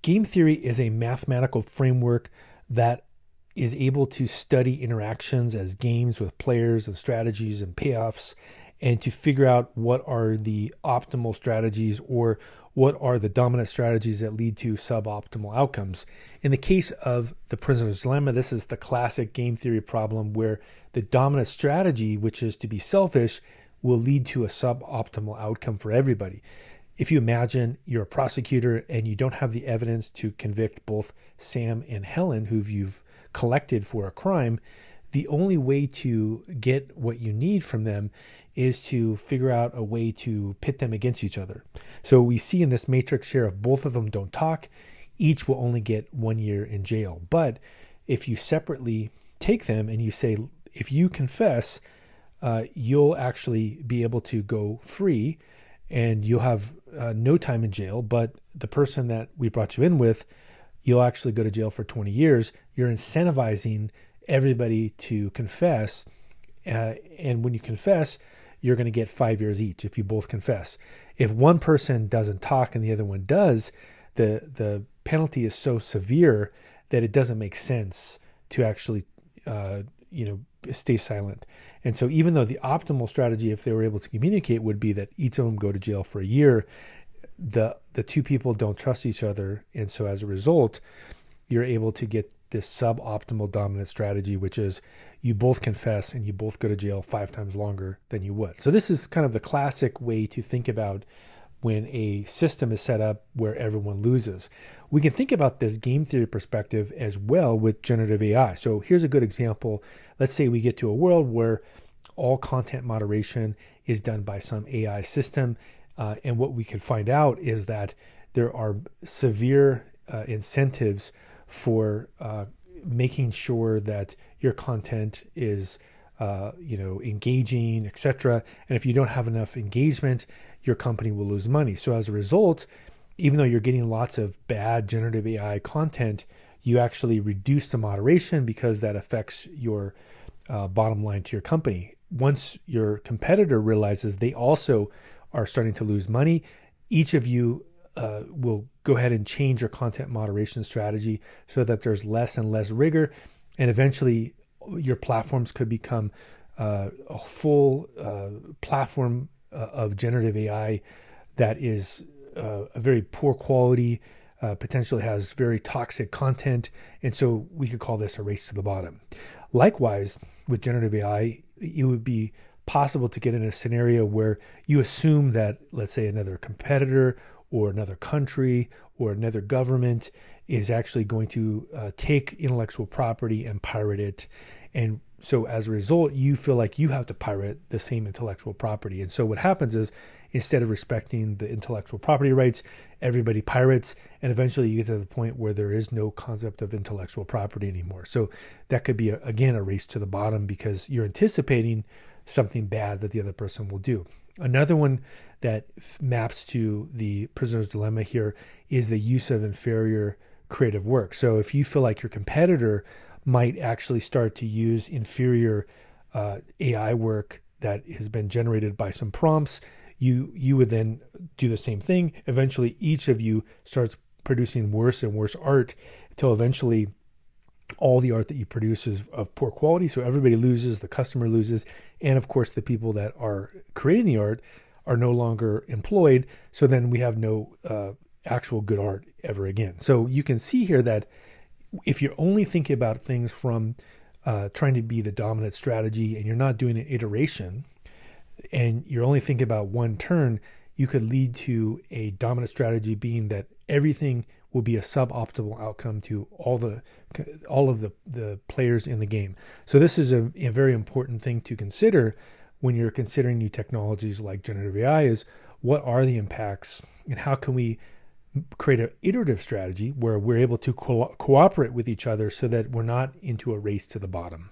game theory is a mathematical framework that is able to study interactions as games with players and strategies and payoffs, and to figure out what are the optimal strategies or what are the dominant strategies that lead to suboptimal outcomes. In the case of the prisoner's dilemma, this is the classic game theory problem where the dominant strategy, which is to be selfish, will lead to a suboptimal outcome for everybody. If you imagine you're a prosecutor and you don't have the evidence to convict both Sam and Helen, who you've collected for a crime, the only way to get what you need from them is to figure out a way to pit them against each other. So we see in this matrix here, if both of them don't talk, each will only get 1 year in jail. But if you separately take them and you say, if you confess, you'll actually be able to go free and you'll have no time in jail, but the person that we brought you in with, you'll actually go to jail for 20 years. You're incentivizing everybody to confess. And when you confess, you're going to get 5 years each if you both confess. If one person doesn't talk and the other one does, the penalty is so severe that it doesn't make sense to actually, stay silent. And so even though the optimal strategy, if they were able to communicate, would be that each of them go to jail for a year, the two people don't trust each other. And so as a result, you're able to get this suboptimal dominant strategy, which is you both confess and you both go to jail 5 times longer than you would. So this is kind of the classic way to think about when a system is set up where everyone loses. We can think about this game theory perspective as well with generative AI. So here's a good example. Let's say we get to a world where all content moderation is done by some AI system. And what we can find out is that there are severe incentives for making sure that your content is engaging, etc. And if you don't have enough engagement, your company will lose money. So as a result, even though you're getting lots of bad generative AI content, you actually reduce the moderation because that affects your bottom line to your company. Once your competitor realizes they also are starting to lose money, each of you will go ahead and change your content moderation strategy so that there's less and less rigor. And eventually your platforms could become a full platform of generative AI that is a very poor quality, potentially has very toxic content. And so we could call this a race to the bottom. Likewise, with generative AI, it would be possible to get in a scenario where you assume that, let's say, another competitor or another country or another government is actually going to take intellectual property and pirate it. And so as a result, you feel like you have to pirate the same intellectual property. And so what happens is, instead of respecting the intellectual property rights, everybody pirates, and eventually you get to the point where there is no concept of intellectual property anymore. So that could be, again, a race to the bottom because you're anticipating something bad that the other person will do. Another one that maps to the prisoner's dilemma here is the use of inferior creative work. So if you feel like your competitor might actually start to use inferior AI work that has been generated by some prompts, you would then do the same thing. Eventually, each of you starts producing worse and worse art until eventually all the art that you produce is of poor quality. So everybody loses, the customer loses, and of course the people that are creating the art are no longer employed. So then we have no actual good art ever again. So you can see here that if you're only thinking about things from trying to be the dominant strategy and you're not doing an iteration and you're only thinking about one turn, you could lead to a dominant strategy being that everything will be a suboptimal outcome to all of the players in the game. So this is a very important thing to consider when you're considering new technologies like generative AI is what are the impacts and how can we create an iterative strategy where we're able to cooperate with each other so that we're not into a race to the bottom.